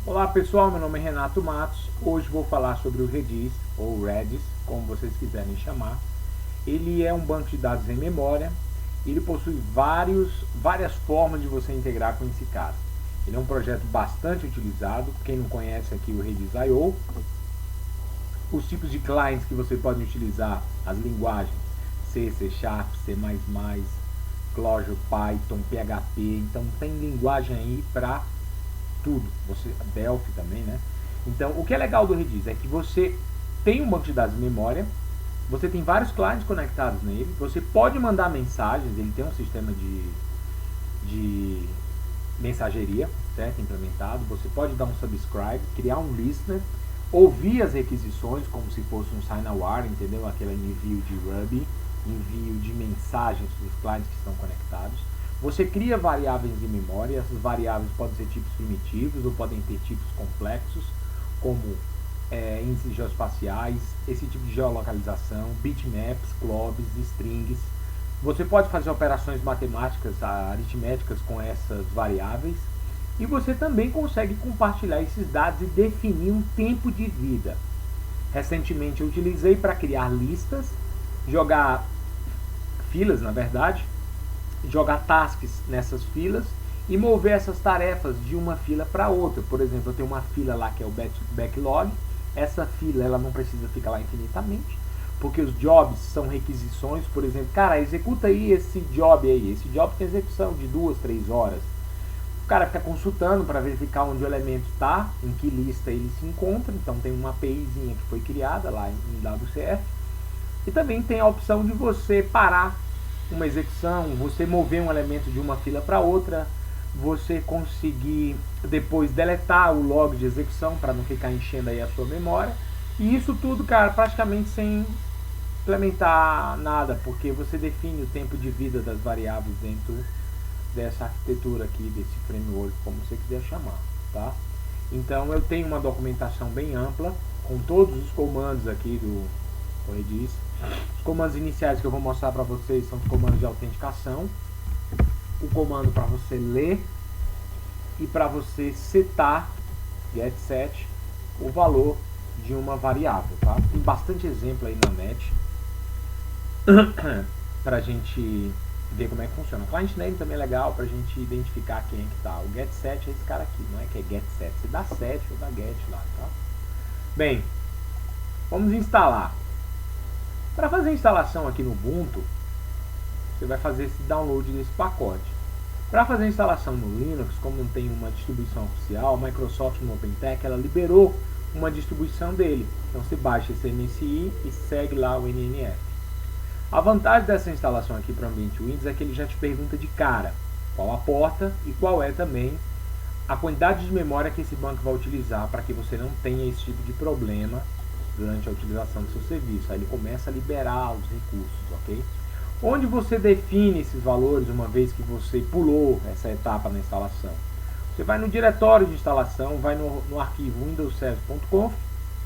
Olá pessoal, meu nome é Renato Matos. Hoje vou falar sobre o Redis, ou Redis, como vocês quiserem chamar. Ele é um banco de dados em memória. Ele possui várias formas de você integrar com esse cara. Ele é um projeto bastante utilizado. Quem não conhece aqui o Redis.io. Os tipos de clients que você pode utilizar, as linguagens C, C#, C++, Clojure, Python, PHP. Então tem linguagem aí para tudo, Delphi também, né? Então, o que é legal do Redis é que você tem um banco de dados em memória, você tem vários clientes conectados nele, você pode mandar mensagens, ele tem um sistema de mensageria, certo? Implementado, você pode dar um subscribe, criar um listener, ouvir as requisições como se fosse um sign-aware, entendeu? Aquele envio de Ruby, envio de mensagens para os clientes que estão conectados. Você cria variáveis de memória, essas variáveis podem ser tipos primitivos ou podem ter tipos complexos, como índices geoespaciais, esse tipo de geolocalização, bitmaps, globs, strings. Você pode fazer operações matemáticas, aritméticas com essas variáveis, e você também consegue compartilhar esses dados e definir um tempo de vida. Recentemente eu utilizei para criar listas, jogar filas, na verdade, jogar tasks nessas filas e mover essas tarefas de uma fila para outra. Por exemplo, eu tenho uma fila lá que é o backlog. Essa fila ela não precisa ficar lá infinitamente, porque os jobs são requisições. Por exemplo, cara, executa aí esse job aí. Esse job tem execução de 2, 3 horas. O cara fica consultando para verificar onde o elemento está, em que lista ele se encontra. Então tem uma APIzinha que foi criada lá em WCF. E também tem a opção de você parar uma execução, você mover um elemento de uma fila para outra, você conseguir depois deletar o log de execução para não ficar enchendo aí a sua memória. E isso tudo, cara, praticamente sem implementar nada, porque você define o tempo de vida das variáveis dentro dessa arquitetura aqui, desse framework, como você quiser chamar, tá? Então eu tenho uma documentação bem ampla, com todos os comandos aqui do Redis. Os comandos iniciais que eu vou mostrar para vocês são os comandos de autenticação, o comando para você ler e para você setar, getSet, o valor de uma variável, tá? Tem bastante exemplo aí na net para a gente ver como é que funciona. O client name também é legal para a gente identificar quem é que tá. O getSet é esse cara aqui, não é que é getSet, você dá set ou dá get lá, tá? Bem, vamos instalar. Para fazer a instalação aqui no Ubuntu, você vai fazer esse download desse pacote. Para fazer a instalação no Linux, como não tem uma distribuição oficial, a Microsoft no OpenTech ela liberou uma distribuição dele. Então você baixa esse MSI e segue lá o NNF. A vantagem dessa instalação aqui para o ambiente Windows é que ele já te pergunta de cara qual a porta e qual é também a quantidade de memória que esse banco vai utilizar, para que você não tenha esse tipo de problema durante a utilização do seu serviço. Aí ele começa a liberar os recursos, ok? Onde você define esses valores uma vez que você pulou essa etapa na instalação? Você vai no diretório de instalação, vai no arquivo windowserver.conf,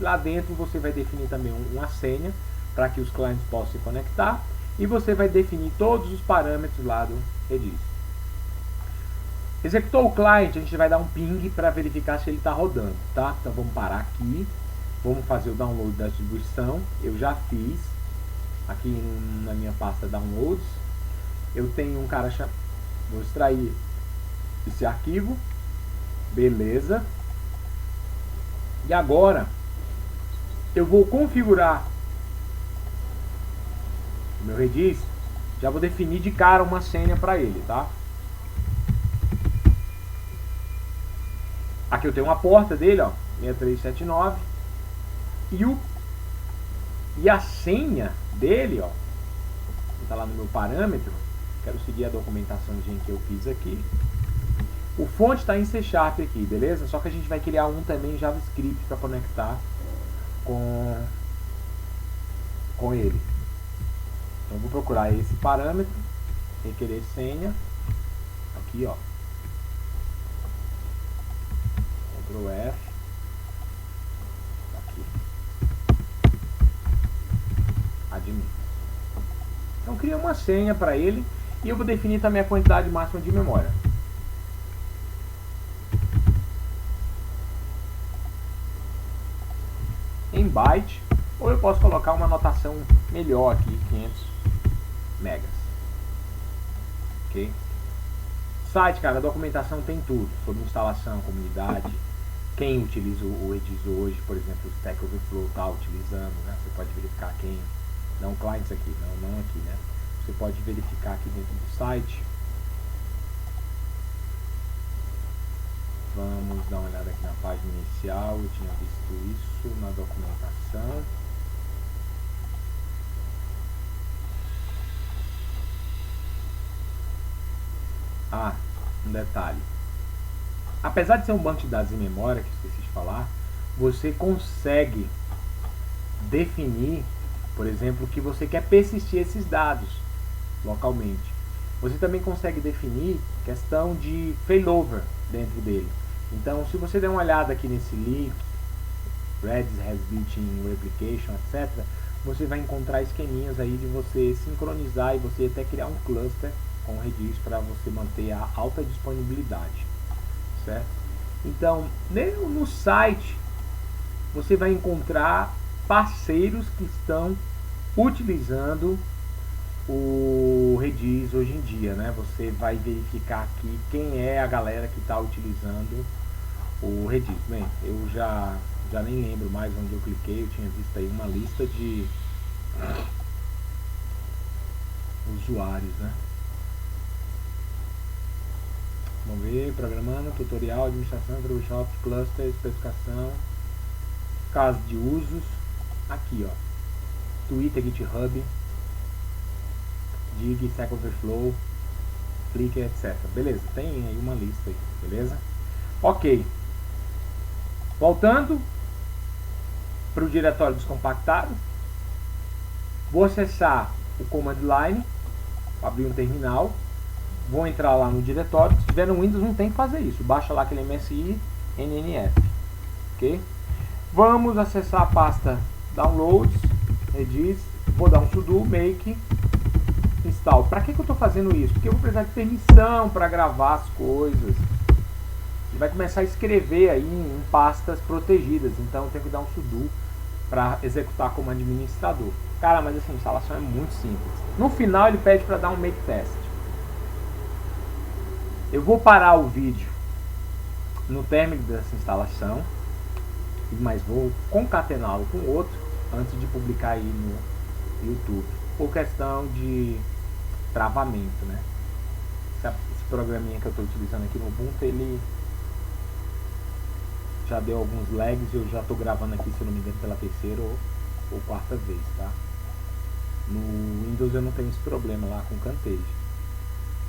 lá dentro você vai definir também uma senha para que os clientes possam se conectar, e você vai definir todos os parâmetros lá do Redis. Executou o client, a gente vai dar um ping para verificar se ele está rodando, tá? Então vamos parar aqui. Vamos fazer o download da distribuição. Eu já fiz aqui na minha pasta downloads. Eu tenho um cara chamado. Vou extrair esse arquivo. Beleza. E agora eu vou configurar o meu Redis. Já vou definir de cara uma senha para ele, tá? Aqui eu tenho uma porta dele, ó, 6379. E a senha dele, ó, está lá no meu parâmetro. Quero seguir a documentação que eu fiz aqui. O fonte está em C# aqui, beleza? Só que a gente vai criar um também em JavaScript para conectar com ele. Então vou procurar esse parâmetro, requerer senha, aqui ó, Ctrl F. Então cria uma senha para ele e eu vou definir também a quantidade máxima de memória. 100 bytes, ou eu posso colocar uma anotação melhor aqui, 500 megas. Ok? Site, cara, a documentação tem tudo, sobre instalação, comunidade, quem utiliza o Redis hoje, por exemplo, o Stack Overflow está utilizando, né? Você pode verificar quem, não clients aqui, não aqui, né? Você pode verificar aqui dentro do site. Vamos dar uma olhada aqui na página inicial, eu tinha visto isso na documentação. Ah, um detalhe. Apesar de ser um banco de dados em memória, que eu esqueci de falar, você consegue definir, por exemplo, que você quer persistir esses dados localmente. Você também consegue definir questão de failover dentro dele. Então, se você der uma olhada aqui nesse link, Redis has built-in replication, etc., você vai encontrar esqueminhas aí de você sincronizar e você até criar um cluster com o Redis para você manter a alta disponibilidade, certo? Então, no site, você vai encontrar parceiros que estão utilizando o Redis hoje em dia, né? Você vai verificar aqui quem é a galera que está utilizando o Redis. Bem, eu já nem lembro mais onde eu cliquei, eu tinha visto aí uma lista de usuários, né? Vamos ver, programando, tutorial, administração, troubleshoot, cluster, especificação, caso de usos, aqui ó, Twitter, GitHub, Dig, Stack Overflow, Flickr, etc. Beleza, tem aí uma lista aí, beleza? Ok. Voltando para o diretório descompactado, vou acessar o command line, abrir um terminal, vou entrar lá no diretório. Se tiver no Windows não tem que fazer isso, baixa lá aquele MSI NNF, ok? Vamos acessar a pasta Downloads, Redis, vou dar um sudo make install. Para que eu estou fazendo isso? Porque eu vou precisar de permissão para gravar as coisas. Ele vai começar a escrever aí em pastas protegidas, então eu tenho que dar um sudo para executar como administrador. Cara, mas essa instalação é muito simples. No final ele pede para dar um make test. Eu vou parar o vídeo no término dessa instalação, mas vou concatená-lo com outro antes de publicar aí no YouTube, por questão de travamento, né? Esse programinha que eu estou utilizando aqui no Ubuntu, ele já deu alguns lags e eu já estou gravando aqui, se eu não me engano, pela terceira ou quarta vez, tá? No Windows eu não tenho esse problema lá com Camtasia,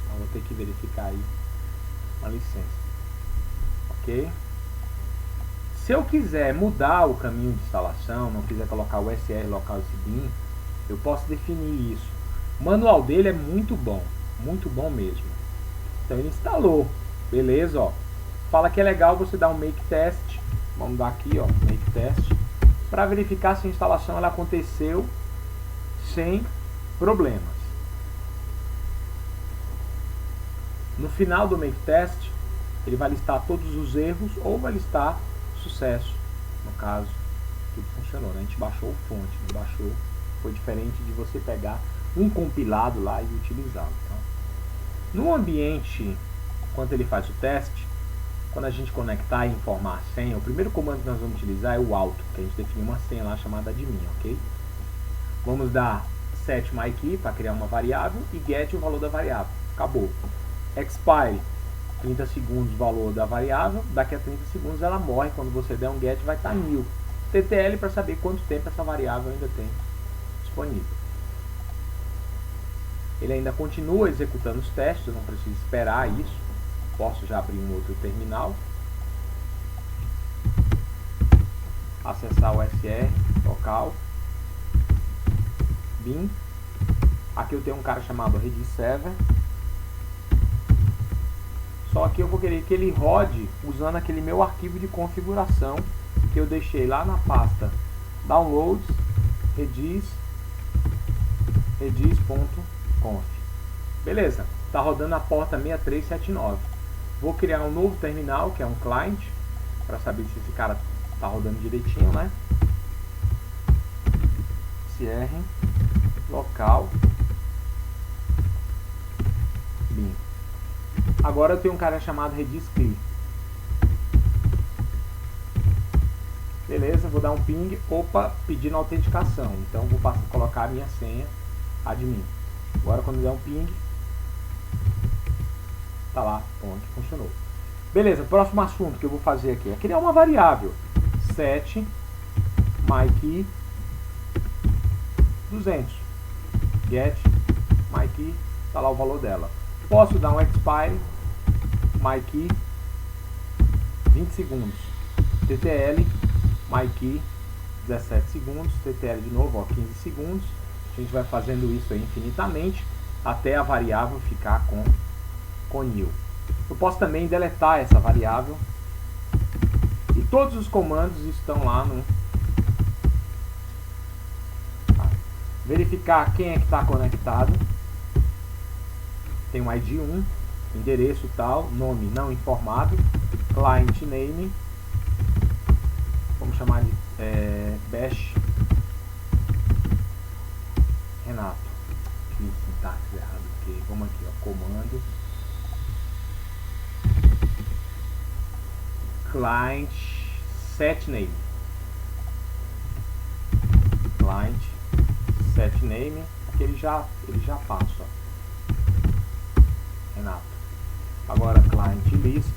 então vou ter que verificar aí uma licença, ok? Se eu quiser mudar o caminho de instalação, não quiser colocar o SR local bin, eu posso definir isso. O manual dele é muito bom mesmo. Então ele instalou, beleza, ó. Fala que é legal você dar um make test, vamos dar aqui, ó, make test, para verificar se a instalação ela aconteceu sem problemas. No final do make test, ele vai listar todos os erros ou vai listar sucesso, no caso, tudo funcionou, né? A gente baixou o fonte, não baixou, foi diferente de você pegar um compilado lá e utilizá-lo. Tá? No ambiente, quando ele faz o teste, quando a gente conectar e informar a senha, o primeiro comando que nós vamos utilizar é o auto, que a gente definiu uma senha lá chamada admin, ok? Vamos dar set myKey para criar uma variável e get o valor da variável, acabou. Expire, 30 segundos o valor da variável, daqui a 30 segundos ela morre, quando você der um get vai estar 1000. TTL para saber quanto tempo essa variável ainda tem disponível. Ele ainda continua executando os testes, eu não preciso esperar isso, posso já abrir um outro terminal, acessar o SR local, bin, aqui eu tenho um cara chamado Redis Server. Só que eu vou querer que ele rode usando aquele meu arquivo de configuração que eu deixei lá na pasta Downloads, redis.conf. Beleza, está rodando a porta 6379. Vou criar um novo terminal, que é um client, para saber se esse cara está rodando direitinho, né? sr local bin. Agora eu tenho um cara chamado redis clear. Beleza, vou dar um ping, opa, pedindo autenticação. Então vou colocar a minha senha admin. Agora quando der um ping, tá lá, pronto, funcionou. Beleza, próximo assunto que eu vou fazer aqui é criar uma variável set myKey 200 get myKey, tá lá o valor dela. Posso dar um expire myKey 20 segundos, ttl myKey 17 segundos, ttl de novo, ó, 15 segundos. A gente vai fazendo isso aí infinitamente até a variável ficar com nil. Eu posso também deletar essa variável e todos os comandos estão lá no verificar quem é que está conectado. Tem um ID 1, endereço tal, nome não informado, client name, vamos chamar de bash Renato. Fiz sintaxe errado aqui. Vamos aqui, ó, comando client set name, client set name, que ele já passa, ó, Renato. Agora client list,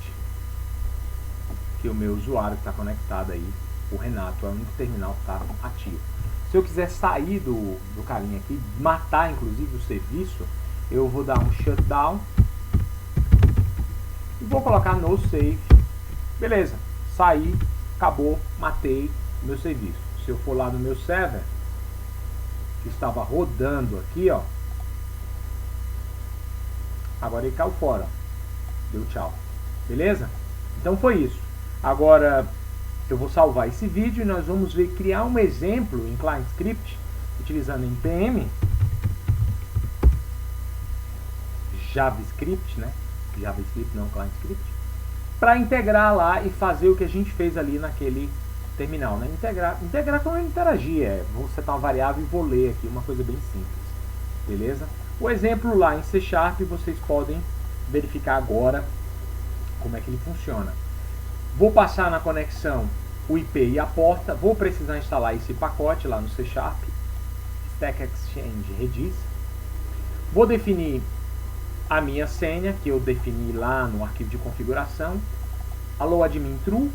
que o meu usuário que está conectado aí, o Renato, é o único terminal que está ativo. Se eu quiser sair do carinha aqui, matar inclusive o serviço, eu vou dar um shutdown e vou colocar no save. Beleza, saí, acabou, matei o meu serviço. Se eu for lá no meu server, que estava rodando aqui, ó, agora ele caiu fora, deu tchau. Beleza? Então foi isso. Agora eu vou salvar esse vídeo e nós vamos ver criar um exemplo em ClientScript utilizando npm JavaScript, né? JavaScript não ClientScript, para integrar lá e fazer o que a gente fez ali naquele terminal, né? Integrar como interagir, vou setar uma variável e vou ler aqui, uma coisa bem simples, beleza? O exemplo lá em C# vocês podem verificar agora como é que ele funciona. Vou passar na conexão o IP e a porta, vou precisar instalar esse pacote lá no C#, Stack Exchange Redis. Vou definir a minha senha, que eu defini lá no arquivo de configuração, allo admin true,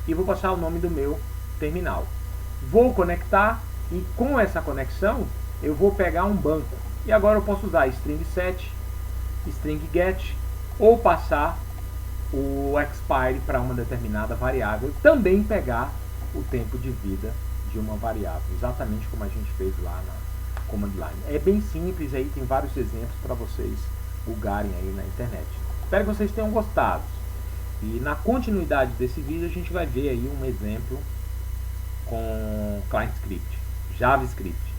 e vou passar o nome do meu terminal. Vou conectar e com essa conexão eu vou pegar um banco. E agora eu posso usar string set, string get, ou passar o expire para uma determinada variável, também pegar o tempo de vida de uma variável, exatamente como a gente fez lá na command line. É bem simples, aí tem vários exemplos para vocês bugarem aí na internet. Espero que vocês tenham gostado. E na continuidade desse vídeo a gente vai ver aí um exemplo com ClientScript, JavaScript.